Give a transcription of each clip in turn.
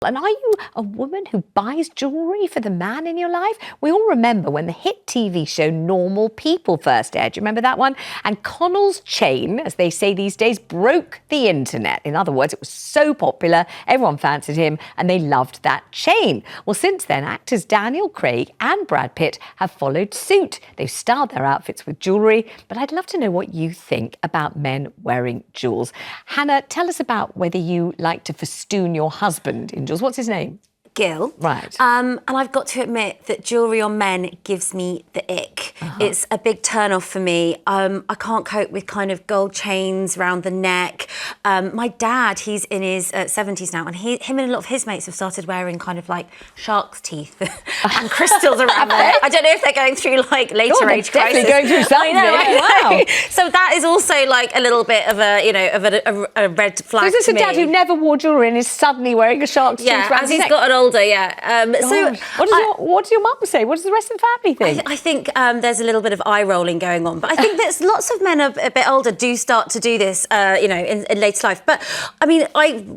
And are you a woman who buys jewellery for the man in your life? We all remember when the hit TV show Normal People first aired. Do you remember that one? And Connell's chain, as they say these days, broke the internet. In other words, it was so popular, everyone fancied him and they loved that chain. Well, since then, actors Daniel Craig and Brad Pitt have followed suit. They've styled their outfits with jewellery, but I'd love to know what you think about men wearing jewels. Hannah, tell us about whether you like to festoon your husband in jewels. What's his name? Gil. Right. And I've got to admit that jewellery on men gives me the ick. It's a big turn-off for me. I can't cope with kind of gold chains around the neck. My dad, he's in his 70s now, and him and a lot of his mates have started wearing kind of like shark's teeth and crystals around there. I don't know if they're going through like later age crisis. Definitely going through something. Wow. So that is also like a little bit of a, you know, of a red flag. Is this a dad who never wore jewellery and is suddenly wearing a shark's tooth around his neck? He's gotten older, yeah. So what does your mum say? What does the rest of the family think? I think there's a little bit of eye rolling going on, but I think that lots of men are a bit older do start to do this, you know, in later life. But I mean,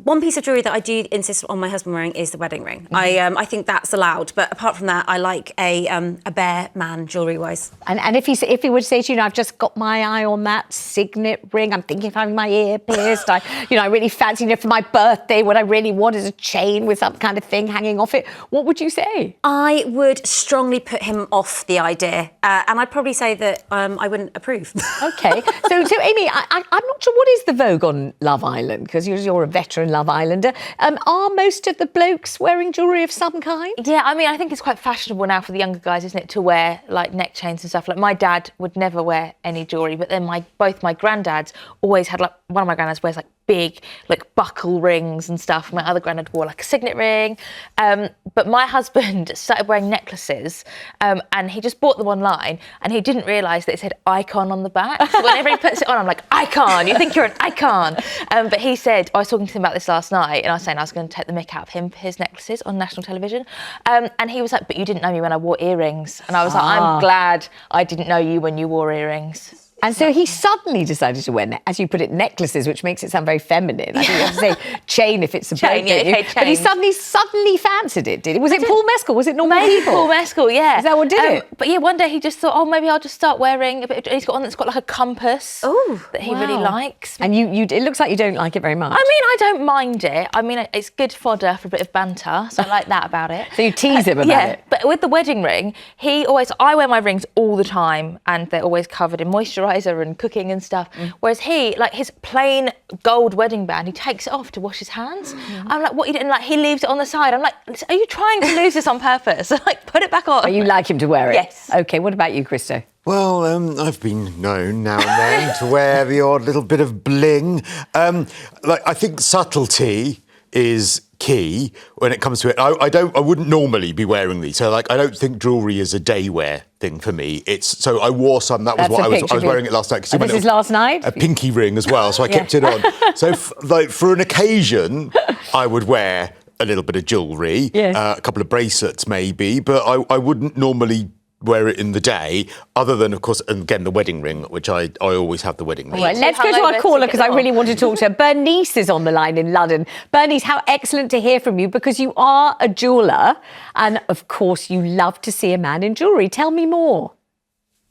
one piece of jewellery that I do insist on my husband wearing is the wedding ring. I think that's allowed, but apart from that, I like a bare man jewellery wise. And if he would say to you, I've just got my eye on that signet ring, I'm thinking of having my ear pierced, I really fancy it for my birthday. What I really want is a chain with some kind of thing hanging off it. What would you say? I would strongly put him off the idea, and I'd probably say that I wouldn't approve. Okay, so Amy, I'm not sure what is the vogue on Love Island, because you're a veteran Love Islander. Are most of the blokes wearing jewellery of some kind? Yeah, I mean, I think it's quite fashionable now for the younger guys, isn't it, to wear like neck chains and stuff. Like my dad would never wear any jewellery, but then both my granddads always had, like, one of my granddads wears like big like buckle rings and stuff. My other granddad wore like a signet ring, but my husband started wearing necklaces, and he just bought them online, and he didn't realise that it said icon on the back. So whenever he puts it on, I'm like, icon, you think you're an icon. But he said, I was talking to him about this last night, and I was saying I was going to take the mick out of him for his necklaces on national television, and he was like, but you didn't know me when I wore earrings. And I was like, I'm glad I didn't know you when you wore earrings. And so he suddenly decided to wear, as you put it, necklaces, which makes it sound very feminine. I think you have to say chain if it's a chain, boat, yeah, But he suddenly fancied it, did he? Was it Paul Mescal? Was it Normal People? Paul Mescal, yeah. Is that what did it? But yeah, one day he just thought, oh, maybe I'll just start wearing a bit. He's got one that's got like a compass that he really likes. And it looks like you don't like it very much. I mean, I don't mind it. I mean, it's good fodder for a bit of banter, so I like that about it. So you tease him about it? But with the wedding ring, I wear my rings all the time, and they're always covered in moisturiser and cooking and stuff, whereas he, like his plain gold wedding band, he takes it off to wash his hands. I'm like, what, you didn't, like, he leaves it on the side. I'm like, are you trying to lose this on purpose? Like, put it back on. But you like him to wear it? Yes. Okay, what about you, Cristo? Well, I've been known now and then to wear the odd little bit of bling. I think subtlety is key when it comes to it. I wouldn't normally be wearing these, so like I don't think jewellery is a day wear thing for me. So I wore some. That was what I was wearing it last night. This is last night. A pinky ring as well, so I kept it on. So for an occasion, I would wear a little bit of jewellery, a couple of bracelets maybe, but I wouldn't normally wear it in the day, other than, of course, and again, the wedding ring, which I always have the wedding ring. Right, let's go to our caller, because I really want to talk to her. Bernice is on the line in London. Bernice, how excellent to hear from you, because you are a jeweller, and of course you love to see a man in jewellery. Tell me more.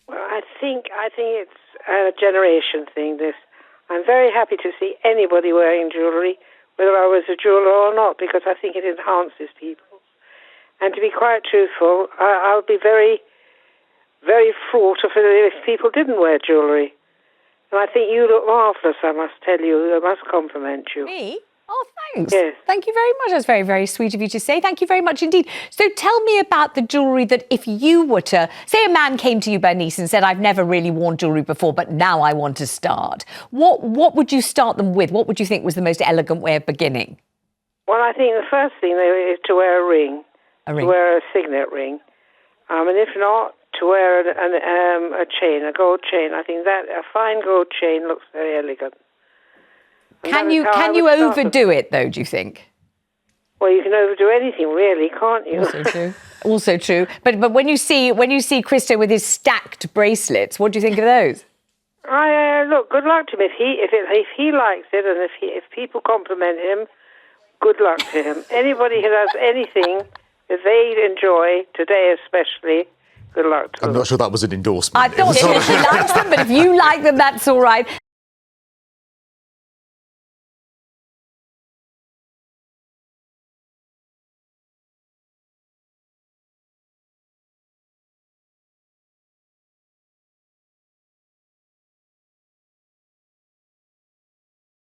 Well, I think it's a generation thing, this. I'm very happy to see anybody wearing jewellery, whether I was a jeweller or not, because I think it enhances people. And to be quite truthful, I would be very fraught if people didn't wear jewellery. And I think you look marvellous, I must tell you. I must compliment you. Me? Oh, thanks. Yes. Thank you very much. That's very, very sweet of you to say. Thank you very much indeed. So tell me about the jewellery that if you were to... Say a man came to you, Bernice, and said, I've never really worn jewellery before, but now I want to start. What would you start them with? What would you think was the most elegant way of beginning? Well, I think the first thing is to wear a ring. To wear a signet ring. And if not, to wear a chain, a gold chain. I think that a fine gold chain looks very elegant. Can you overdo it, though, do you think? Well, you can overdo anything, really, can't you? Also true. Also true. But when you see Cristo with his stacked bracelets, what do you think of those? Look, good luck to him. If he likes it, and if people compliment him, good luck to him. Anybody who does anything that they enjoy, today especially, good luck to them. I'm not sure that was an endorsement. I thought she likes them, but if you like them, that's all right.